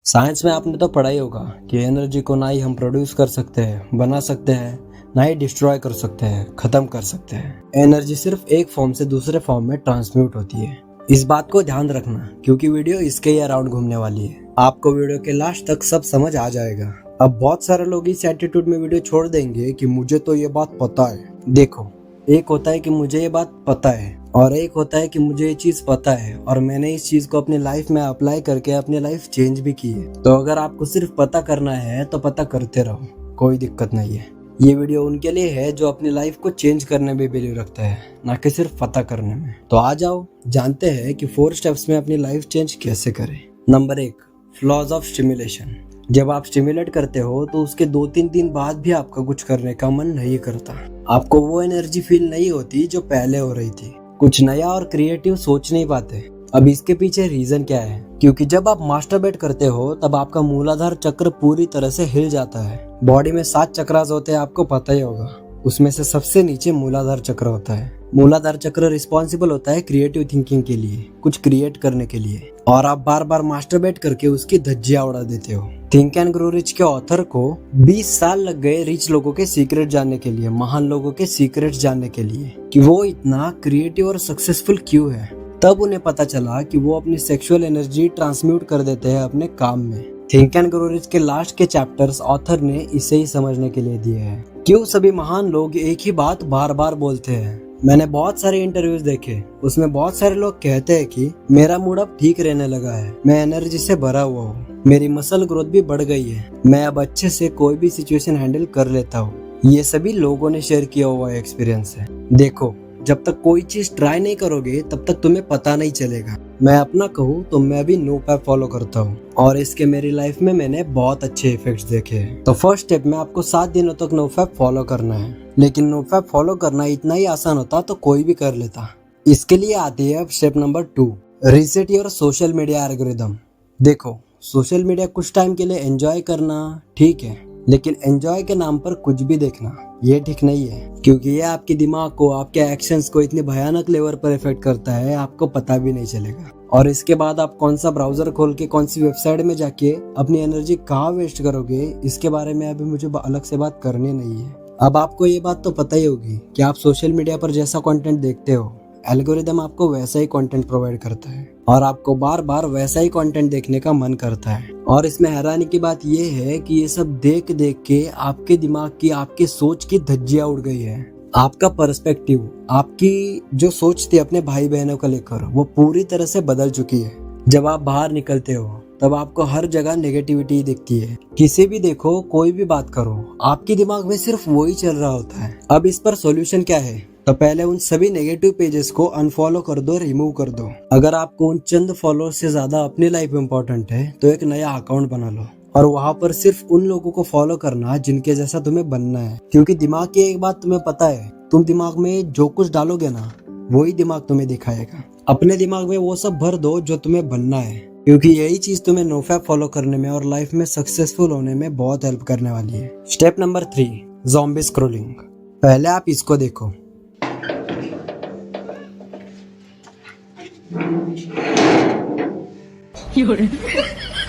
Science में आपने तो पढ़ा ही होगा कि एनर्जी को ना ही हम प्रोड्यूस कर सकते हैं, बना सकते हैं, ना ही डिस्ट्रॉय कर सकते हैं, खत्म कर सकते हैं। एनर्जी सिर्फ एक फॉर्म से दूसरे फॉर्म में ट्रांसम्यूट होती है। इस बात को ध्यान रखना क्योंकि वीडियो इसके ही अराउंड घूमने वाली है। आपको वीडियो के लास्ट तक सब समझ आ जाएगा। अब बहुत सारे लोग इस एटीट्यूड में वीडियो छोड़ देंगे कि मुझे तो ये बात पता है। देखो, एक होता है कि मुझे ये बात पता है और एक होता है कि मुझे ये चीज पता है और मैंने इस चीज को अपनी लाइफ में अप्लाई करके अपनी लाइफ चेंज भी की है। तो अगर आपको सिर्फ पता करना है तो पता करते रहो, कोई दिक्कत नहीं है। ये वीडियो उनके लिए है जो अपनी लाइफ को चेंज करने में बिलीव रखता है, ना कि सिर्फ पता करने में। तो आ जाओ जानते हैं कि 4 स्टेप्स में अपनी लाइफ चेंज कैसे करें। Number 1, flaws of stimulation. जब आप स्टिमुलेट करते हो तो उसके 2-3 दिन बाद भी आपका कुछ करने का मन नहीं करता। आपको वो एनर्जी फील नहीं होती जो पहले हो रही थी। कुछ नया और क्रिएटिव सोच नहीं पाते। अब इसके पीछे रीजन क्या है? क्योंकि जब आप मास्टरबेट करते हो तब आपका मूलाधार चक्र पूरी तरह से हिल जाता है। बॉडी में 7 चक्रास होते हैं, आपको पता ही होगा। उसमें से सबसे नीचे मूलाधार चक्र होता है। मूलाधार चक्र रिस्पॉन्सिबल होता है क्रिएटिव थिंकिंग के लिए, कुछ क्रिएट करने के लिए। और आप बार बार मास्टरबेट करके उसकी धज्जियां उड़ा देते हो। थिंक एंड ग्रो रिच के ऑथर को 20 साल लग गए रिच लोगों के सीक्रेट जानने के लिए, महान लोगों के सीक्रेट जानने के लिए कि वो इतना क्रिएटिव और सक्सेसफुल क्यों है। तब उन्हें पता चला कि वो अपनी सेक्सुअल एनर्जी ट्रांसम्यूट कर देते हैं अपने काम में। थिंक एंड ग्रो रिच के लास्ट के चैप्टर्स ऑथर ने इसे ही समझने के लिए दिए हैं। क्यों सभी महान लोग एक ही बात बार बार बोलते हैं? मैंने बहुत सारे इंटरव्यूज देखे, उसमें बहुत सारे लोग कहते हैं कि मेरा मूड अब ठीक रहने लगा है, मैं एनर्जी से भरा हुआ हूँ, मेरी मसल ग्रोथ भी बढ़ गई है, मैं अब अच्छे से कोई भी सिचुएशन हैंडल कर लेता हूँ। ये सभी लोगों ने शेयर किया हुआ एक्सपीरियंस है। देखो, जब तक कोई चीज ट्राई नहीं करोगे तब तक तुम्हें पता नहीं चलेगा। मैं अपना कहूँ तो मैं भी NoFap फॉलो करता हूँ और इसके मेरी लाइफ में मैंने बहुत अच्छे इफेक्ट्स देखे हैं। तो फर्स्ट स्टेप में आपको 7 दिनों तक NoFap फॉलो करना है। लेकिन NoFap फॉलो करना इतना ही आसान होता तो कोई भी कर लेता। इसके लिए आती है अब step number 2, reset your social media algorithm. देखो, सोशल मीडिया कुछ टाइम के लिए एंजॉय करना ठीक है, लेकिन एंजॉय के नाम पर कुछ भी देखना ये ठीक नहीं है। क्योंकि ये आपके दिमाग को, आपके एक्शंस को इतने भयानक लेवल पर इफेक्ट करता है, आपको पता भी नहीं चलेगा। और इसके बाद आप कौन सा ब्राउजर खोल के कौन सी वेबसाइट में जाके अपनी एनर्जी कहाँ वेस्ट करोगे, इसके बारे में अभी मुझे अलग से बात करनी नहीं है। अब आपको ये बात तो पता ही होगी कि आप सोशल मीडिया पर जैसा कंटेंट देखते हो, एल्गोरिदम आपको वैसा ही कंटेंट प्रोवाइड करता है और आपको बार बार वैसा ही कंटेंट देखने का मन करता है। और इसमें हैरानी की बात यह है कि ये सब देख देख के आपके दिमाग की, आपके सोच की धज्जियां उड़ गई है। आपका पर्सपेक्टिव, आपकी जो सोच थी अपने भाई बहनों को लेकर, वो पूरी तरह से बदल चुकी है। जब आप बाहर निकलते हो तब आपको हर जगह नेगेटिविटी दिखती है। किसी भी देखो, कोई भी बात करो, आपके दिमाग में सिर्फ वही चल रहा होता है। अब इस पर सॉल्यूशन क्या है? तो पहले उन सभी नेगेटिव पेजेस को अनफॉलो कर दो, रिमूव कर दो। अगर आपको उन चंद फॉलोअर्स से ज्यादा अपनी लाइफ इंपॉर्टेंट है तो एक नया अकाउंट बना लो और वहां पर सिर्फ उन लोगों को फॉलो करना जिनके जैसा तुम्हें बनना है। क्योंकि दिमाग की एक बात तुम्हें पता है, तुम दिमाग में जो कुछ डालोगे ना, वही दिमाग तुम्हें दिखाएगा। अपने दिमाग में वो सब भर दो जो तुम्हें बनना है, क्योंकि यही चीज तुम्हें NoFap फॉलो करने में और लाइफ में सक्सेसफुल होने में बहुत हेल्प करने वाली है। Step number 3, zombie scrolling. पहले आप इसको देखो।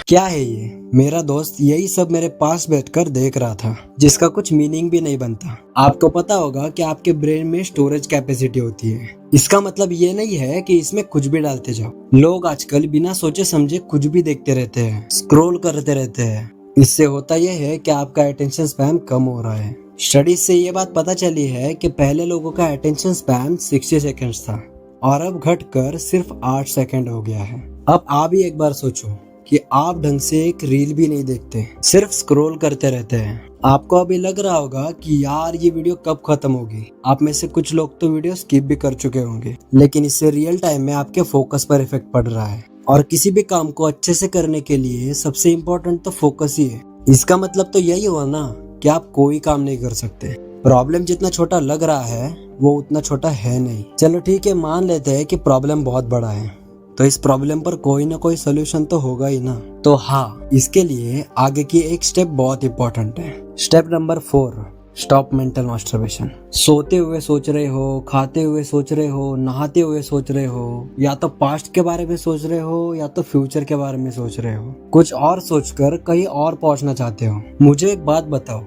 क्या है ये? मेरा दोस्त यही सब मेरे पास बैठकर देख रहा था, जिसका कुछ मीनिंग भी नहीं बनता। आपको पता होगा कि आपके ब्रेन में स्टोरेज कैपेसिटी होती है। इसका मतलब ये नहीं है कि इसमें कुछ भी डालते जाओ। लोग आजकल बिना सोचे समझे कुछ भी देखते रहते हैं, स्क्रॉल करते रहते हैं। इससे होता यह है कि आपका अटेंशन स्पैन कम हो रहा है। स्टडीज से ये बात पता चली है कि पहले लोगों का अटेंशन स्पैन 60 सेकेंड्स था और अब घटकर सिर्फ 8 सेकेंड हो गया है। अब आप ही एक बार सोचो कि आप ढंग से एक रील भी नहीं देखते, सिर्फ स्क्रॉल करते रहते हैं। आपको अभी लग रहा होगा कि यार ये वीडियो कब खत्म होगी। आप में से कुछ लोग तो वीडियो स्किप भी कर चुके होंगे, लेकिन इससे रियल टाइम में आपके फोकस पर इफेक्ट पड़ रहा है। और किसी भी काम को अच्छे से करने के लिए सबसे इम्पोर्टेंट तो फोकस ही है। इसका मतलब तो यही हुआ ना कि आप कोई काम नहीं कर सकते। प्रॉब्लम जितना छोटा लग रहा है वो उतना छोटा है नहीं। चलो ठीक है, मान लेते हैं कि प्रॉब्लम बहुत बड़ा है, तो इस प्रॉब्लम पर कोई ना कोई सोल्यूशन तो होगा ही ना। तो हाँ, इसके लिए आगे की एक स्टेप बहुत इंपॉर्टेंट है। Step number 4, stop mental masturbation. सोते हुए सोच रहे हो, खाते हुए सोच रहे हो, नहाते हुए सोच रहे हो, या तो पास्ट के बारे में सोच रहे हो या तो फ्यूचर के बारे में सोच रहे हो। कुछ और सोचकर कहीं और पहुंचना चाहते हो। मुझे एक बात बताओ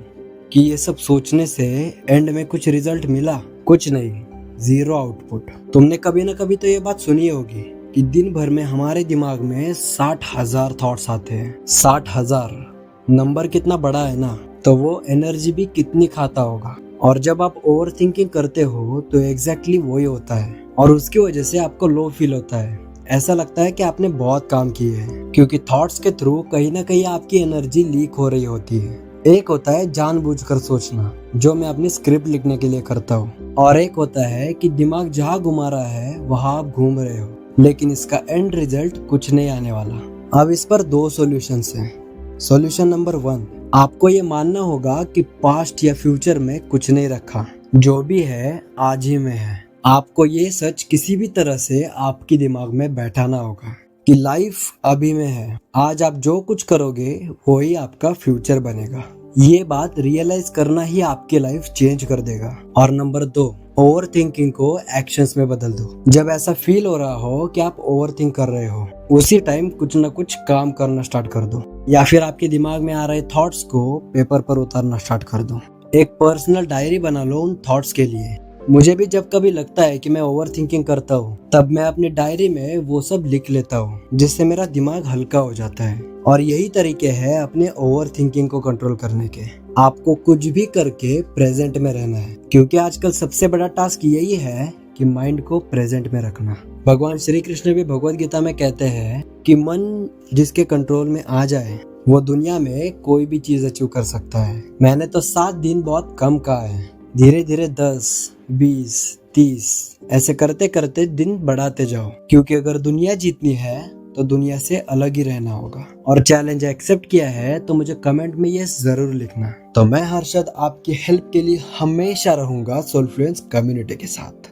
कि ये सब सोचने से एंड में कुछ रिजल्ट मिला? कुछ नहीं, जीरो आउटपुट। तुमने कभी ना कभी तो ये बात सुनी होगी कि दिन भर में हमारे दिमाग में 60,000 थॉट्स आते हैं। 60,000 नंबर कितना बड़ा है ना, तो वो एनर्जी भी कितनी खाता होगा। और जब आप ओवर थिंकिंग करते हो तो एग्जैक्टली वही होता है, और उसकी वजह से आपको लो फील होता है। ऐसा लगता है कि आपने बहुत काम किए हैं, क्योंकि थॉट्स के थ्रू कहीं ना कहीं आपकी एनर्जी लीक हो रही होती है। एक होता है जानबूझकर सोचना, जो मैं अपनी स्क्रिप्ट लिखने के लिए करता हूँ, और एक होता है कि दिमाग जहाँ घुमा रहा है वहाँ आप घूम रहे हो, लेकिन इसका एंड रिजल्ट कुछ नहीं आने वाला। अब इस पर दो सॉल्यूशंस हैं। सॉल्यूशन नंबर 1, आपको ये मानना होगा कि पास्ट या फ्यूचर में कुछ नहीं रखा, जो भी है आज ही में है। आपको ये सच किसी भी तरह से आपके दिमाग में बैठाना होगा कि लाइफ अभी में है। आज आप जो कुछ करोगे वही आपका फ्यूचर बनेगा। ये बात रियलाइज करना ही आपकी लाइफ चेंज कर देगा। और नंबर 2, ओवर थिंकिंग को एक्शंस में बदल दो। जब ऐसा फील हो रहा हो कि आप ओवर थिंक कर रहे हो, उसी टाइम कुछ न कुछ काम करना स्टार्ट कर दो, या फिर आपके दिमाग में आ रहे थॉट्स को पेपर पर उतारना स्टार्ट कर दो। एक पर्सनल डायरी बना लो उन थॉट्स के लिए। मुझे भी जब कभी लगता है कि मैं ओवर थिंकिंग करता हूँ, तब मैं अपनी डायरी में वो सब लिख लेता हूँ, जिससे मेरा दिमाग हल्का हो जाता है। और यही तरीके हैं अपने ओवर थिंकिंग को कंट्रोल करने के। आपको कुछ भी करके प्रेजेंट में रहना है, क्योंकि आजकल सबसे बड़ा टास्क यही है कि माइंड को प्रेजेंट में रखना। भगवान श्री कृष्ण भी भगवद गीता में कहते हैं कि मन जिसके कंट्रोल में आ जाए वो दुनिया में कोई भी चीज अचीव कर सकता है। मैंने तो 7 दिन बहुत कम कहा है, धीरे धीरे 10, 20, 30 ऐसे करते करते दिन बढ़ाते जाओ, क्योंकि अगर दुनिया जीतनी है तो दुनिया से अलग ही रहना होगा। और चैलेंज एक्सेप्ट किया है तो मुझे कमेंट में ये जरूर लिखना। तो मैं हर्षद आपकी हेल्प के लिए हमेशा रहूंगा सोलफ्लुएंस कम्युनिटी के साथ।